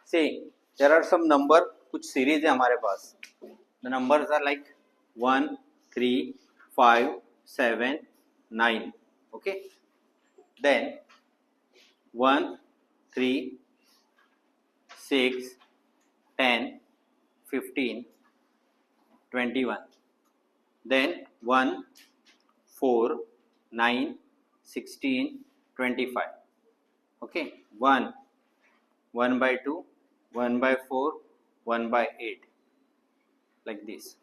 See, there are some number, कुछ series है हमारे पास. The numbers are like 1, 3, 5, 7, 9. Okay. Then 1, 3, 6, 10, 15, 21. Then 1, 4, 9, 16, 25. Okay. 1, 1 by 2, 1 by 4, 1 by 8. Like this.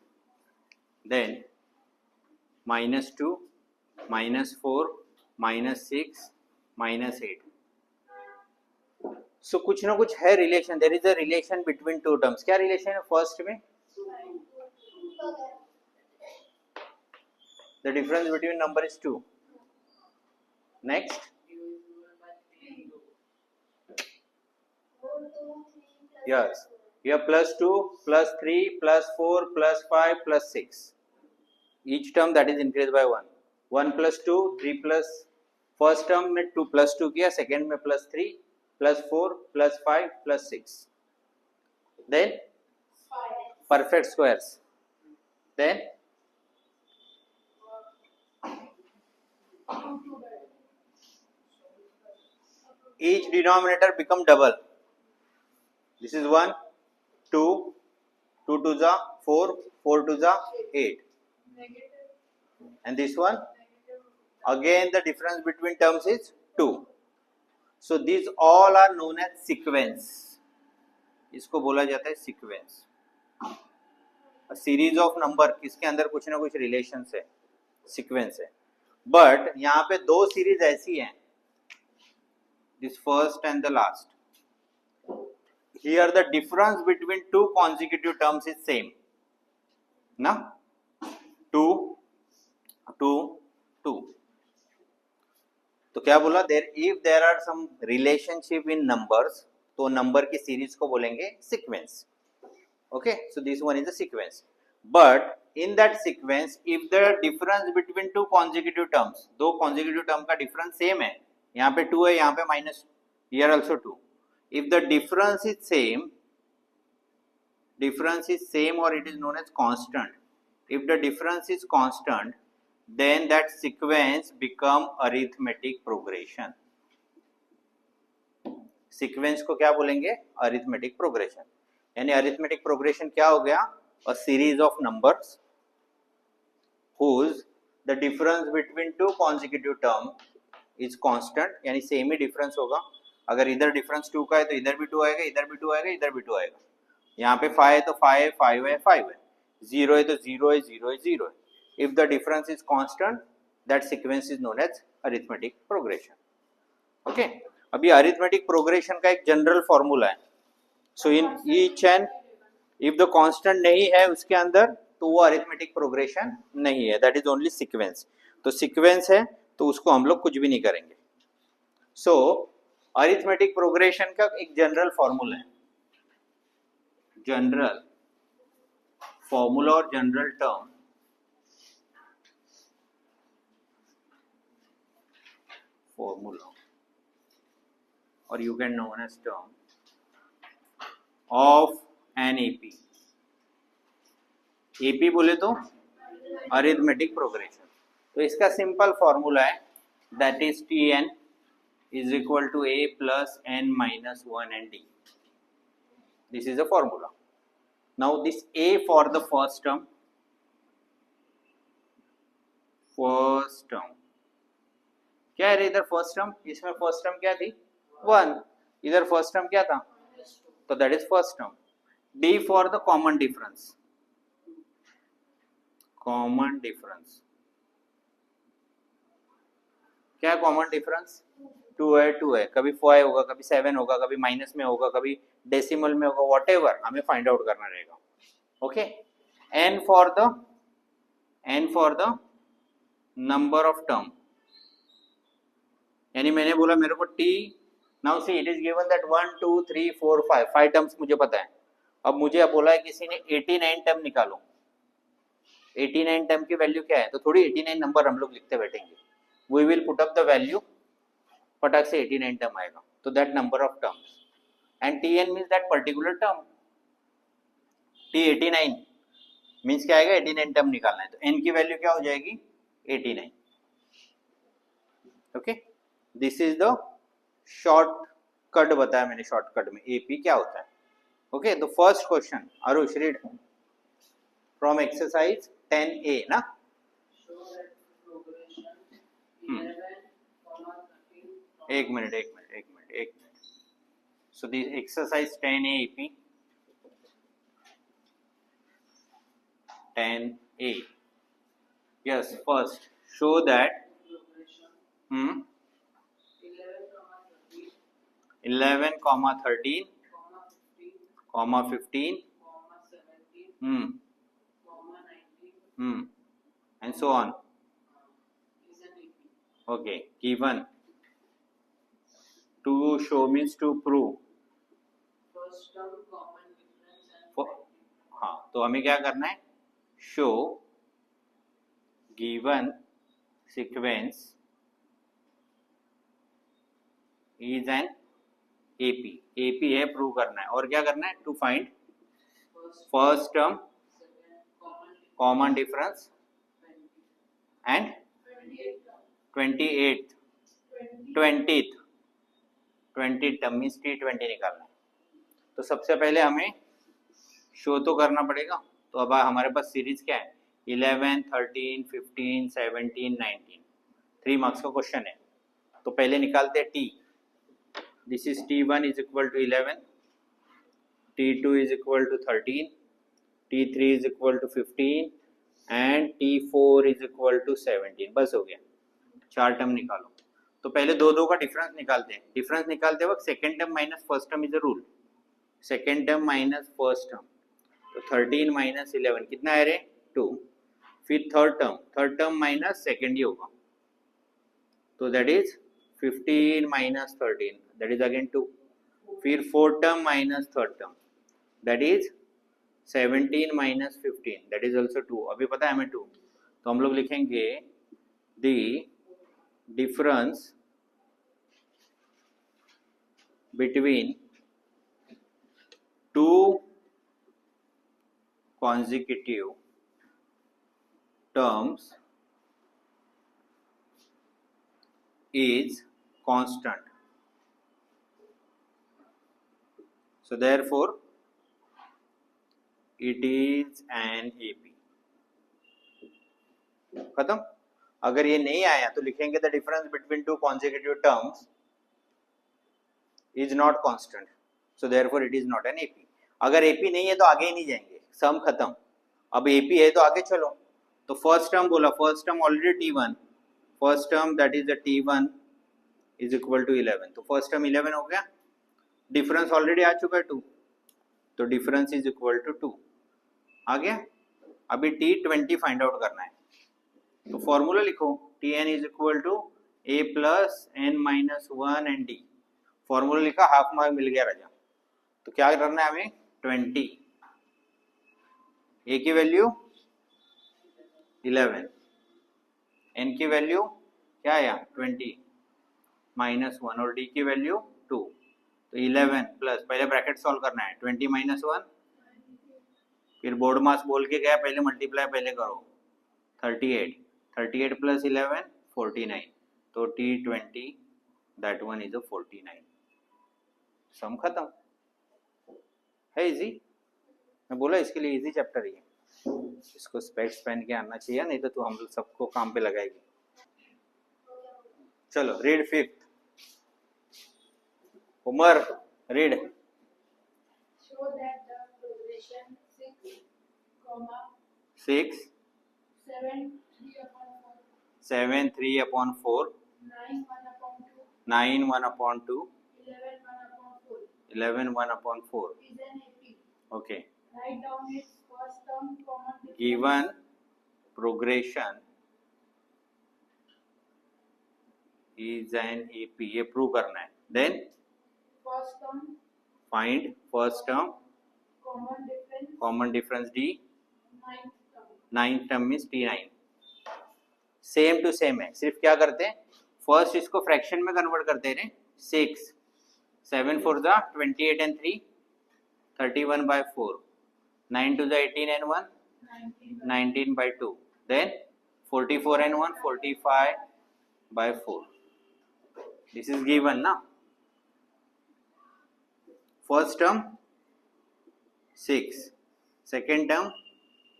Then -2, -4, -6, -8. So कुछ ना कुछ है relation. There is a relation between two terms. क्या relation है first में? The difference between number is 2. Next, yes, you have +2, +3, +4, +5, +6. each term that is increased by 1. 1 + 2, 3 plus first term में 2 + 2 किया, second में +3, +4, +5, +6. then perfect squares. Then each denominator become double. This is 1, 2, 2 to the 4, 4 to the 8. And this one, again the difference between terms is 2. So these all are known as sequence. इसको बोला जाता है sequence. A series of number, किसके अंदर कुछ ना कुछ relations है, sequence है. But यहाँ पे दो series ऐसी हैं, this first and the last. Here the difference between two consecutive terms is same. ना 2, 2, 2. तो क्या बोला? if there are some relationship in numbers, तो नंबर की सीरीज को बोलेंगे sequence. Okay, so this one is a sequence. But in that sequence, if the difference between two consecutive terms, दो consecutive term का difference same है, यहाँ पे 2 है, यहाँ पे minus, here also 2. If the difference is same or it is known as constant. If the difference is constant, then that sequence become arithmetic progression. Sequence को क्या बोलेंगे? Arithmetic progression. यानी arithmetic progression क्या हो गया? A series of numbers whose the difference between two consecutive term is constant, यानी same ही difference होगा. अगर इधर difference 2 का है तो इधर भी 2 आएगा, इधर भी 2 आएगा, इधर भी 2 आएगा. यहाँ पे 5 है तो 5 है, 5 है, 5 है. 0 है तो 0 है, 0 है, 0 है. If the difference is constant, that sequence is known as arithmetic progression. Okay? अभी arithmetic progression का एक general formula है. So in each and if the constant नहीं है उसके अंदर तो वो arithmetic progression नहीं है. That is only sequence. तो sequence है तो उसको हम लोग कुछ भी नहीं करेंगे. So arithmetic progression का एक general formula है. General formula or general term formula, or you can know as term of an AP. AP बोले तो arithmetic progression. तो इसका simple formula है, that is Tn is equal to A plus n minus 1 and D. This is the formula. Now this A for the first term. First term. क्या है इधर first term? इसमें first term क्या थी? 1. इधर first term क्या था? तो that is first term. D for the common difference. Common difference क्या है? कॉमन डिफरेंस 2 है, 2 है. कभी 5 होगा, कभी 7 होगा, कभी माइनस में होगा, कभी डेसिमल में होगा, व्हाटएवर हमें फाइंड आउट करना रहेगा. Okay. n for the number of term. यानी मैंने बोला मेरे को t, now see it is given that 1 2 3 4 5 terms मुझे पता है. अब मुझे बोला है किसी ने 89 टर्म निकालो. 89 टर्म की वैल्यू क्या है? तो थोड़ी 89 नंबर हम लोग लिखते बैठेंगे. We will put up the value, फटाक से 89 टर्म आएगा. तो that number of terms. and Tn means that particular term. T89 means क्या आएगा, 89 टर्म निकालना है, तो n की वैल्यू क्या हो जाएगी 89. Okay, this is the short cut बताया मैंने, शॉर्टकट में एपी क्या होता है. ओके, तो first question Aarush read from exercise 10A ना. एक minute. So this exercise 10A AP 10A. Yes, first show that 11, 13, 15, and so on. Okay, given. To show means to prove. हाँ, तो हमें क्या करना है, show given sequence is an AP. AP है, prove करना है. और क्या करना है, to find first term, common difference and 20th term means T20 निकालना है. तो सबसे पहले हमें शो तो करना पड़ेगा. तो अब हमारे पास सीरीज क्या है, 11, 13, 15, 17, 19. 3 मार्क्स का क्वेश्चन है. तो पहले निकालते हैं T. This is T1 is equal to 11, T2 is equal to 13, T3 is equal to 15 and T4 is equal to 17. बस हो गया, 4 टर्म निकालो. तो पहले दो का डिफरेंस निकालते हैं. डिफरेंस निकालते वक्त second term minus first term is a rule. Second term minus first term, तो 13 माइनस 11 कितना है रे, 2. फिर थर्ड टर्म माइनस सेकेंड ही होगा, तो that is 15 minus 13, that is again 2. फिर fourth term minus third term, that is 17 minus 15, that is also 2. अभी पता है हमें 2, तो हम लोग लिखेंगे the difference between 2 consecutive terms is constant. So therefore it is an AP. खत्म. अगर ये नहीं आया तो लिखेंगे the difference between 2 consecutive terms is not constant. So therefore it is not an AP. अगर AP नहीं है तो आगे ही नहीं जाएंगे, सम खत्म. अब AP है तो आगे चलो. तो फर्स्ट टर्म बोला, first term already T1, first term that is the T1 is equal to 11. तो फर्स्ट टर्म 11 हो गया, डिफरेंस ऑलरेडी आ चुका है 2, तो डिफरेंस इज इक्वल टू 2 आ गया. अभी T20 फाइंड आउट करना है. तो फॉर्मूला लिखो, Tn is equal to A plus n minus 1 and D. Formula लिखा, हाफ मार्क मिल गया राजा. तो क्या करना है हमें, 20. A की वैल्यू 11, n की वैल्यू क्या आया 20 माइनस 1 और D की वैल्यू 2. तो 11 प्लस, पहले ब्रैकेट सॉल्व करना है, 20 माइनस 1, फिर बोर्ड मास बोल के गया, पहले मल्टीप्लाई पहले करो, 38 प्लस 11 49. तो T20 that one is a 49. सम खत्म है. इजी, मैं बोला इसके लिए इजी चैप्टर ही है. इसको स्पेक्स पहन के आना चाहिए, नहीं तो तू हम सबको काम पे लगाएगी. चलो read fifth. Umar read. Show that the progression 6, 7, 3 upon 4, 9, 1 upon 2, 11, 1 upon 4 is an AP. Okay. Write down its first term, common difference. Given progression is an AP, ये प्रूव करना है. Then First term, find first term, common difference, D, ninth term. ninth term means T9. Same to same है, सिर्फ क्या करते हैं, first इसको fraction में कन्वर्ट करते हैं. 6 7 4 जा 28 and 3 31 by 4. 9 2 जा 18 and 1 19 by 2. Then 44 and 1 45 by 4. This is given na. First term 6, second term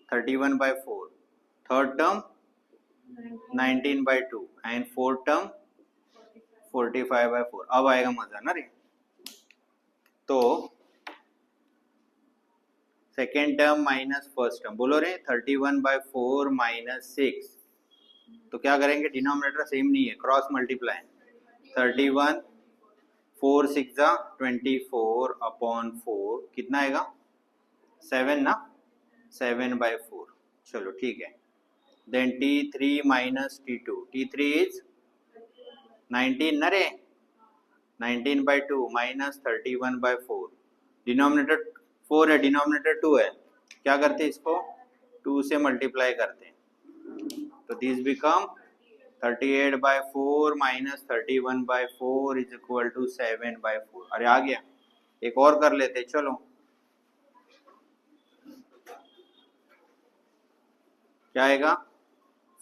31 by 4, third term 19 by 2 and fourth term 45 by 4. अब आएगा मजा ना रे. तो second term minus first term बोलो रे. 31 by 4 माइनस 6. तो क्या करेंगे, डिनोमिनेटर सेम नहीं है, क्रॉस मल्टीप्लाई. 31 4 6 जा 24 अपॉन 4 कितना आएगा 7 ना. 7 by 4. चलो ठीक है. Then T3 minus T2. T3 is 19 ना रे. 19 by 2 माइनस 31 by 4. डिनोमिनेटर 4 है, डिनोमिनेटर 2 है. क्या करते हैं इसको 2 से मल्टीप्लाई करते हैं. तो this become 38 by 4 minus 31 by 4 is equal to 7 by 4. अरे आ गया. एक और कर लेते चलो. क्या आएगा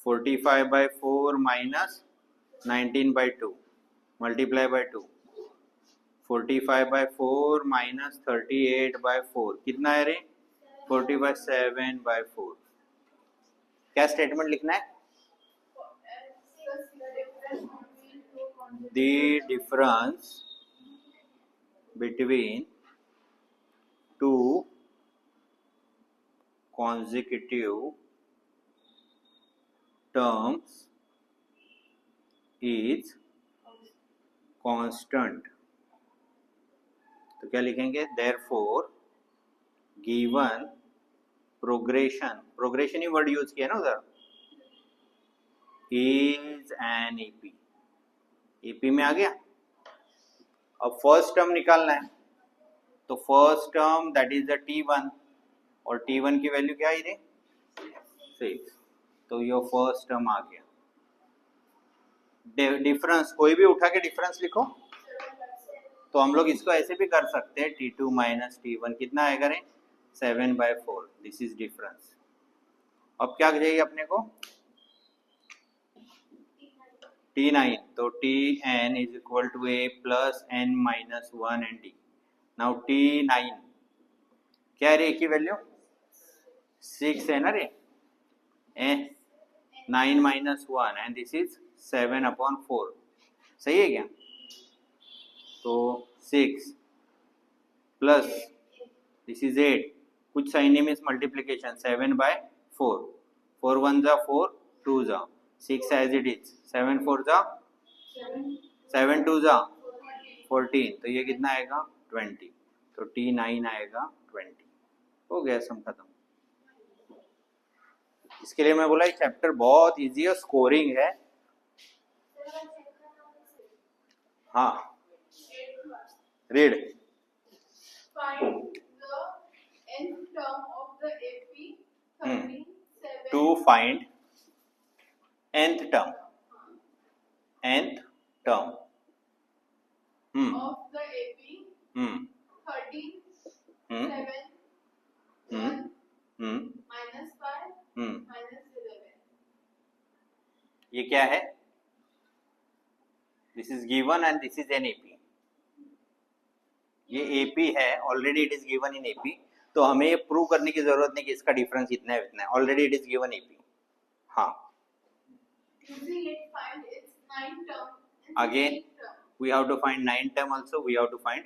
45 by 4 minus 19 by 2 multiply by 2. 45 by 4 minus 38 by 4 कितना है रे 47 by 4. क्या स्टेटमेंट लिखना है. The difference between two consecutive terms is constant. तो क्या लिखेंगे, therefore given प्रोग्रेशन ही वर्ड यूज किया ना उधर, is an EP. EP में आ गया. अब फर्स्ट टर्म निकालना है. तो first term that is the T1 और T1 की वैल्यू क्या आई रे 6. तो ये फर्स्ट टर्म आ गया. डिफरेंस कोई भी उठा के डिफरेंस लिखो. तो हम लोग इसको ऐसे भी कर सकते हैं T2 माइनस T1 कितना आएगा रे 7 by 4. This is difference. अब क्या चाहिए अपने को T9. तो Tn is equal to a plus n minus 1 and d. Now T9 क्या है रे की वैल्यू 6 है ना रे. 9 minus 1 and this is 7 upon 4. सही है क्या. तो 6 plus this is 8. कुछ sign name is multiplication 7 by 4. 4 1 जा 4 2 जा 6 as it is. 7 4 जा 7 2 जा 14. तो ये कितना आएगा 20. तो T9 आएगा 20. हो गया सम खत्म. इसके लिए मैं बोला ये चैप्टर बहुत इजी है, स्कोरिंग है. हाँ read. Find the nth term of the AP 13 7 to find nth term. nth term. of the AP 13 7 1 minus 5 minus 11. ये क्या है, this is given and this is an AP. ये एपी है, already it is given in AP. तो हमें ये prove करने की जरूरत नहीं कि इसका डिफरेंस इतना है इतना है, already it is given AP. हाँ Using it, find its 9th term. and Again? 16th term. we have to find 9 term also, we have to find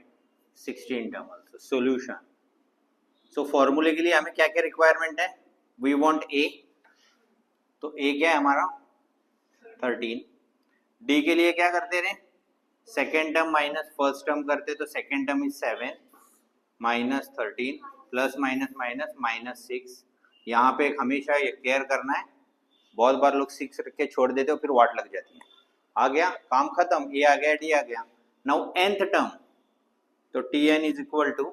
16 term also. solution. so फॉर्मूले के लिए हमें क्या क्या रिक्वायरमेंट है, we want a. तो a क्या है हमारा 13. d के लिए क्या करते रहे, second term minus first term करते. तो second term is 7 minus 13 plus minus minus minus 6. यहाँ पे हमेशा ये केयर करना है, बहुत बार लोग 6 रख के छोड़ देते हो फिर वाट लग जाती है. आ गया काम खत्म. ए आ गया डी आ गया. Now nth term. तो Tn is equal to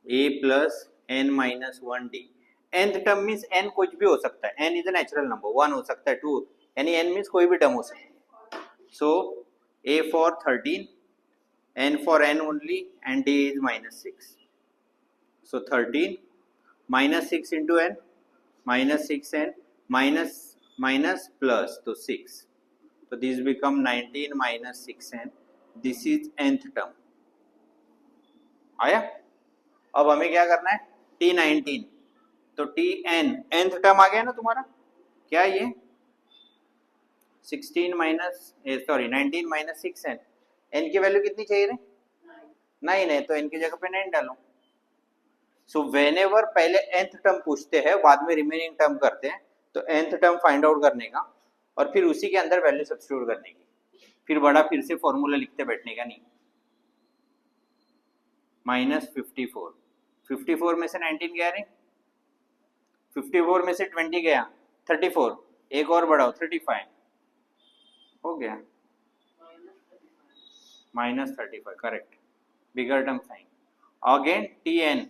a plus n minus 1d. nth term means n कुछ भी हो सकता है. n is a natural number. 1 हो सकता है 2 यानी n मीन्स कोई भी टर्म हो सकता है. सो a for 13 n for n only and d is -6. So 13 minus 6 into n minus 6n minus plus तो 6. So this become 19 minus 6n. This is nth term. आया? अब हमें क्या करना है? T19 तो Tn nth टर्म आ गया ना तुम्हारा? क्या ये 16 माइनस 19 माइनस 6n. n की वैल्यू कितनी चाहिए रे? 9 है तो n की जगह पे 9 डालो. सो व्हेनेवर पहले nth टर्म पूछते हैं बाद में रिमेनिंग टर्म करते हैं तो nth टर्म फाइंड आउट करने का और फिर उसी के अंदर वैल्यू सब्स्टिट्यूट करने की. फिर बड़ा फिर से फॉर्मूला लिखते बैठने का नहीं. -54 54 में से 19 गया रे. 54 में से 20 गया 34. एक और बढ़ाओ 35 हो गया. -35 correct. Bigger term sign. Again Tn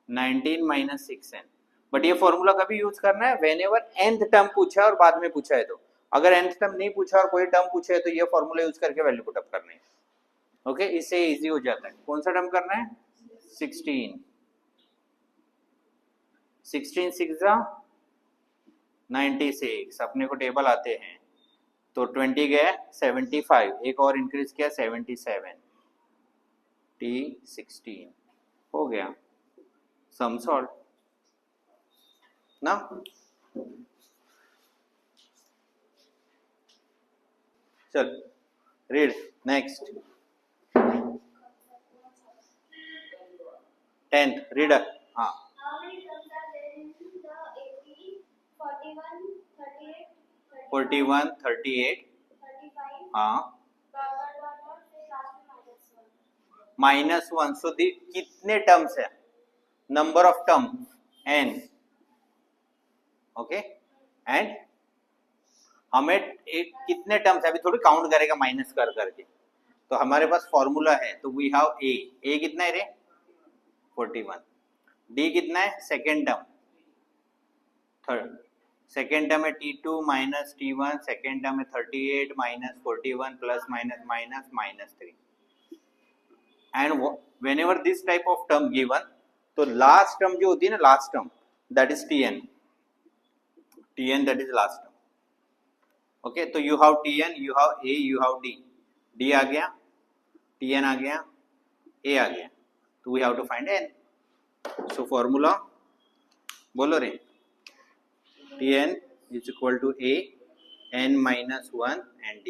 19 minus 6n. But ये फॉर्मूला कभी यूज करना है व्हेनेवर nth टर्म पूछा है और बाद में पूछा है. तो अगर nth टर्म नहीं पूछा और कोई टर्म पूछे तो ये फॉर्मूला यूज करके वैल्यू पुट अप करनी है. ओके इससे इजी हो जाता है. कौन सा टर्म करना है? 16 6 जा 96. अपने को टेबल आते हैं तो 20 गया 75. एक और इंक्रीज किया 77. T16 हो गया. सम सॉल्व ना. चल रीड नेक्स्ट. 10th read. हाँ How many terms are there in the AP? 41, 38, 41 38 35. हाँ फिर लास्ट में -1. सो दी कितने टर्म्स है? Number of term n. Okay and हमें एक कितने टर्म्स है अभी थोड़ी काउंट करेगा माइनस कर करके. तो हमारे पास फॉर्मूला है तो वी हैव a कितना है रे? 41. d कितना है? Second term. Third second term है T2 minus T1. Second term है 38 minus 41 plus minus minus -3. And whenever this type of term given तो लास्ट टर्म जो होती है ना last term that is Tn that is last term. Okay तो you have Tn you have a you have d आ गया Tn आ गया a आ गया. तो we have to find n. So formula बोलो रे. Tn is equal to a n minus 1 and d.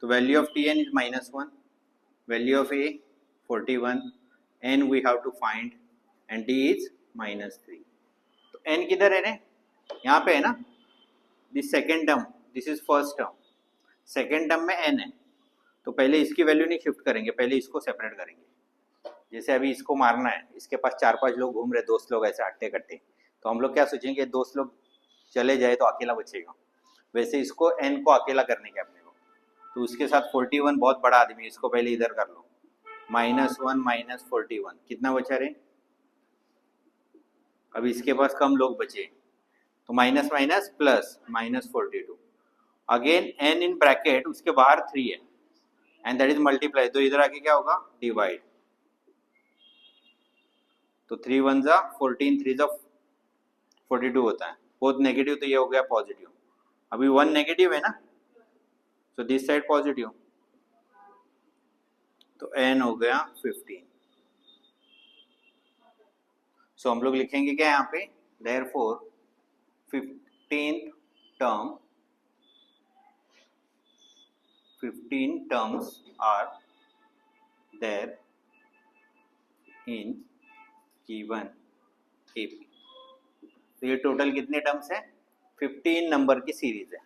तो value of Tn is -1, value of a 41, n we have to find and d is -3. तो n किधर है रे? यहाँ पे है ना. This second term this is first term. Second term में n है तो पहले इसकी वैल्यू नहीं शिफ्ट करेंगे पहले इसको सेपरेट करेंगे. जैसे अभी इसको मारना है इसके पास 4-5 लोग घूम रहे दोस्त लोग ऐसे हट्टे कट्टे तो हम लोग क्या सोचेंगे दोस्त लोग चले जाए तो अकेला बचेगा. वैसे इसको n को अकेला करने के अपने को. तो उसके साथ 41 बहुत बड़ा आदमी इसको पहले इधर कर लो. -1 -41 कितना बचा रे? अभी इसके पास कम लोग बचे तो minus minus plus -42. Again n in bracket उसके बाहर 3 है एंड दैट इज मल्टीप्लाई. तो इधर आके क्या होगा? डिवाइड. तो 3 1 जा 14 3 जा 42 होता है. बोथ नेगेटिव तो ये हो गया पॉजिटिव. अभी 1 नेगेटिव है ना सो दिस साइड पॉजिटिव तो n हो गया 15. सो हम लोग लिखेंगे क्या यहाँ पे? Therefore 15 terms are there in given AP. तो ये टोटल कितने टर्म्स है? 15 नंबर की सीरीज है.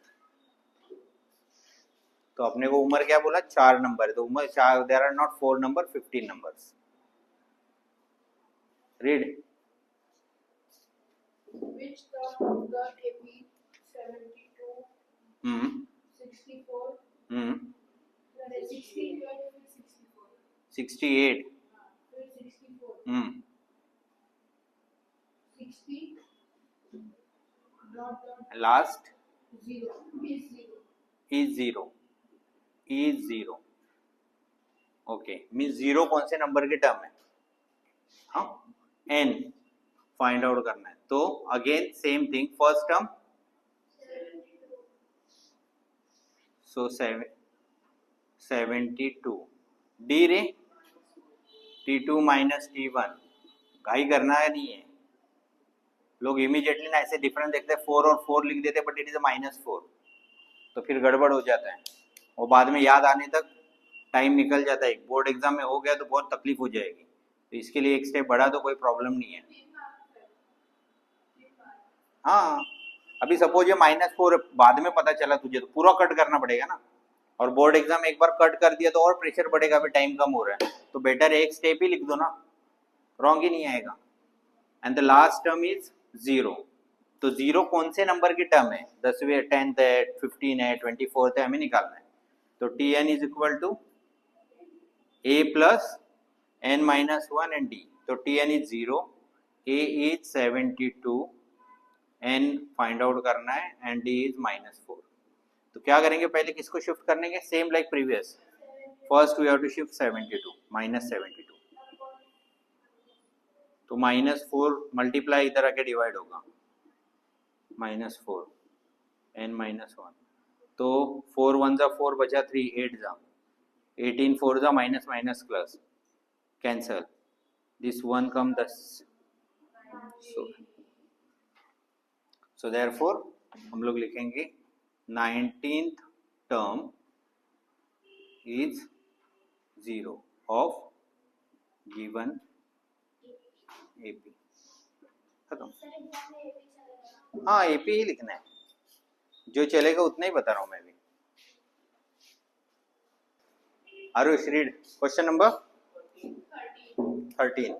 तो अपने को उम्र क्या बोला? 4 नंबर है. तो उम्र 4 there are not 4 number 15 numbers. Read. Which term of the AP 72, 64, 16 64, 68 64, 60, last 0 is 0. is 0 is 0. Okay, means 0 कौन से नंबर की टर्म है? हाँ, n फाइंड आउट करना है। तो again same thing, first term so 72 D रे T2 माइनस T1, घाई करना है नहीं है, लोग इमीडिएटली ना ऐसे डिफरेंस देखते हैं 4 और 4 लिख देते हैं, बट इट इज -4, तो फिर गड़बड़ हो जाता है और बाद में याद आने तक टाइम निकल जाता है। बोर्ड एग्जाम में हो गया तो बहुत तकलीफ हो जाएगी, तो इसके लिए एक स्टेप बढ़ा तो कोई प्रॉब्लम नहीं है। हाँ, अभी सपोज ये -4 बाद में पता चला तुझे, तो पूरा कट करना पड़ेगा ना, और बोर्ड एग्जाम एक बार कट कर दिया तो और प्रेशर बढ़ेगा, अभी टाइम कम हो रहा है, तो बेटर एक स्टेप ही लिख दो ना, रॉन्ग ही नहीं आएगा। And the last term is 0, तो 0 कौन से नंबर की टर्म है? 10वीं 10th है, 15 है, 24 है, हमें निकालना है। तो Tn is equal to a plus n minus 1 and d, तो Tn is 0, a is 72, n find out करना है एंड d इज -4। तो क्या करेंगे, पहले किसको शिफ्ट करने के? Same like previous, first we have to shift 72 -72, तो -4 मल्टीप्लाई इधर आके डिवाइड होगा, -4 n -1, तो 4 1 जा 4 बचा 3, 8 जा 18, 4 जा minus minus plus, cancel, this 1 come 10, so therefore हम लोग लिखेंगे 19th term is 0 of given AP, खत्म। हाँ, एपी ही लिखना है, जो चलेगा उतना ही बता रहा हूँ मैं भी। Aarush, read question number 13।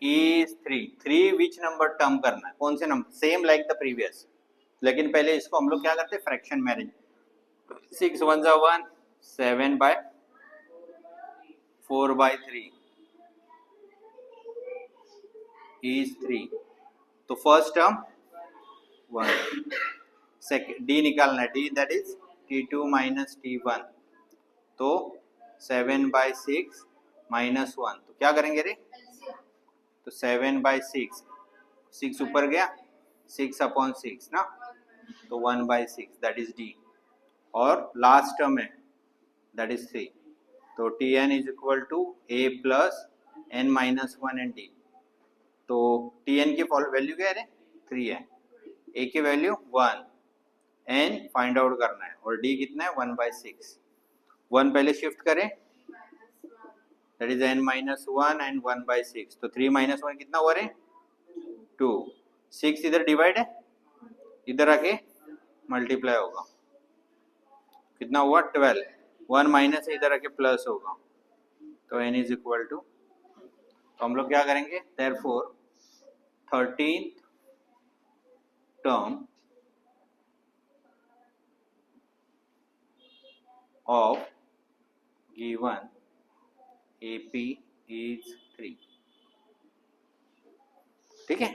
is 3 which number term करना है, कौन से number? Same like the previous, लेकिन पहले इसको हम लोग क्या करते हैं, फ्रैक्शन में अरेंज। 6 1 जा 1, 7 by 4 by 3 is 3, तो फर्स्ट टर्म 1, सेकंड d निकालना है, d that is T2 minus T1, तो 7 by 6 -1, तो क्या करेंगे रे? तो 7 by 6, 6 ऊपर गया, 6/6 ना, तो 1/6 दैट इज d, और लास्ट टर्म है दैट इज 3, तो Tn is equal to a plus n minus 1 and d, तो Tn की वैल्यू क्या है? 3 है, a की वैल्यू 1, n फाइंड आउट करना है, और d कितना है? 1/6, 1 पहले शिफ्ट करें, that is n minus 1 and 1/6, तो 3 माइनस 1 कितना हुआ रे? 2, 6 इधर डिवाइड है, इधर आके मल्टीप्लाई होगा, कितना हुआ? 12, 1 माइनस है, इधर आके प्लस होगा, तो n इज इक्वल टू, तो हम लोग क्या करेंगे, therefore 13th term of given AP is 3, ठीक है।